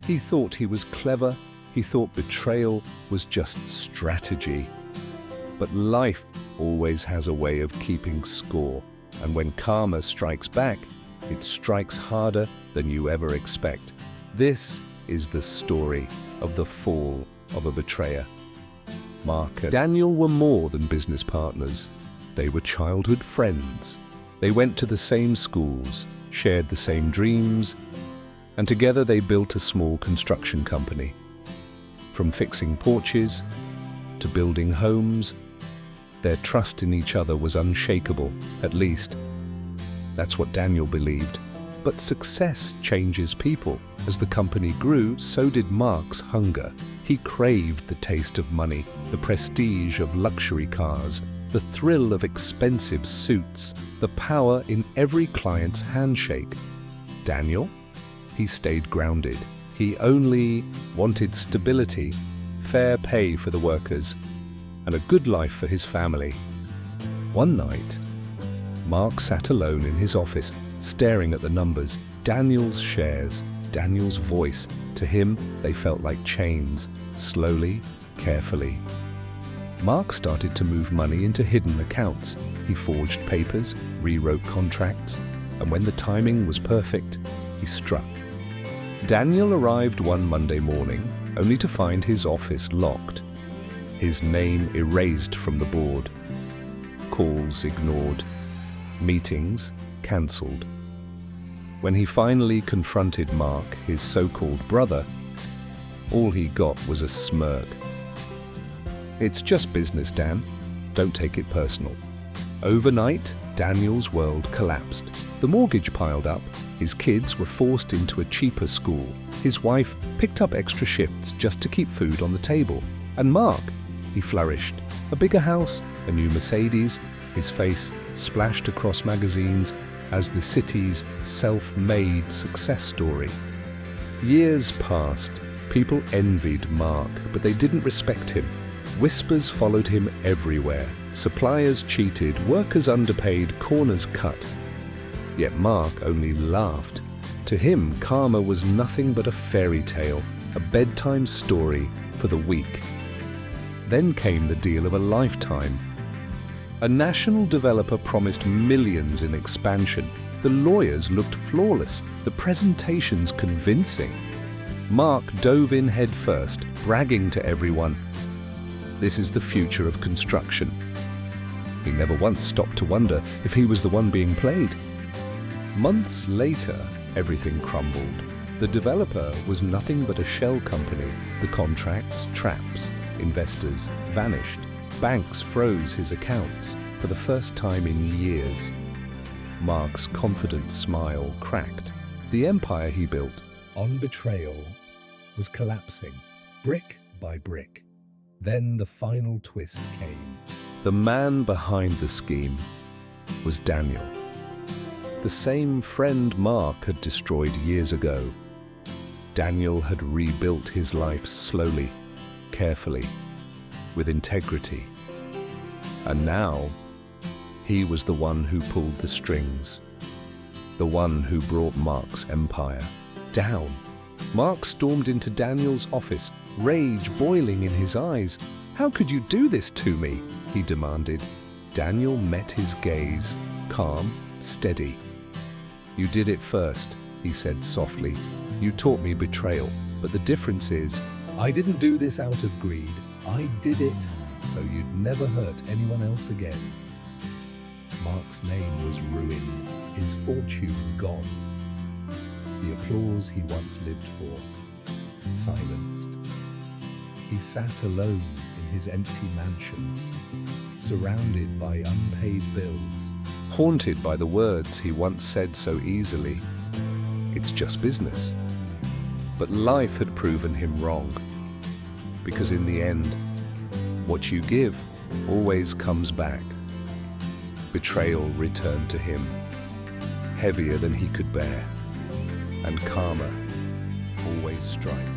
He thought he was clever. He thought betrayal was just strategy. But life always has a way of keeping score. And when karma strikes back, it strikes harder than you ever expect. This is the story of the fall of a betrayer. Mark and Daniel were more than business partners. They were childhood friends. They went to the same schools, shared the same dreams, and together they built a small construction company. From fixing porches to building homes, their trust in each other was unshakable, at least. That's what Daniel believed. But success changes people. As the company grew, so did Mark's hunger. He craved the taste of money, the prestige of luxury cars, the thrill of expensive suits, the power in every client's handshake. Daniel? He stayed grounded. He only wanted stability, fair pay for the workers, and a good life for his family. One night, Mark sat alone in his office, staring at the numbers. Daniel's shares, Daniel's voice. To him, they felt like chains, slowly, carefully. Mark started to move money into hidden accounts. He forged papers, rewrote contracts, and when the timing was perfect, he struck. Daniel arrived one Monday morning, only to find his office locked. His name erased from the board. Calls ignored. Meetings cancelled. When he finally confronted Mark, his so-called brother, all he got was a smirk. "It's just business, Dan. Don't take it personal." Overnight, Daniel's world collapsed. The mortgage piled up. His kids were forced into a cheaper school. His wife picked up extra shifts just to keep food on the table. And Mark, he flourished. A bigger house, a new Mercedes, his face splashed across magazines as the city's self-made success story. Years passed. People envied Mark, but they didn't respect him. Whispers followed him everywhere. Suppliers cheated, workers underpaid, corners cut. Yet Mark only laughed. To him, karma was nothing but a fairy tale, a bedtime story for the weak. Then came the deal of a lifetime. A national developer promised millions in expansion. The lawyers looked flawless, the presentations convincing. Mark dove in headfirst, bragging to everyone, "This is the future of construction." He never once stopped to wonder if he was the one being played. Months later, everything crumbled. The developer was nothing but a shell company. The contracts, traps, investors vanished. Banks froze his accounts for the first time in years. Mark's confident smile cracked. The empire he built on betrayal was collapsing, brick by brick. Then the final twist came. The man behind the scheme was Daniel. The same friend Mark had destroyed years ago. Daniel had rebuilt his life slowly, carefully, with integrity. And now, he was the one who pulled the strings, the one who brought Mark's empire down. Mark stormed into Daniel's office, rage boiling in his eyes. "How could you do this to me?" he demanded. Daniel met his gaze, calm, steady. "You did it first," he said softly. "You taught me betrayal, but the difference is, I didn't do this out of greed. I did it so you'd never hurt anyone else again." Mark's name was ruined, his fortune gone. The applause he once lived for, silenced. He sat alone in his empty mansion, surrounded by unpaid bills, haunted by the words he once said so easily, "It's just business." But life had proven him wrong, because in the end, what you give always comes back. Betrayal returned to him, heavier than he could bear, and karma always strikes.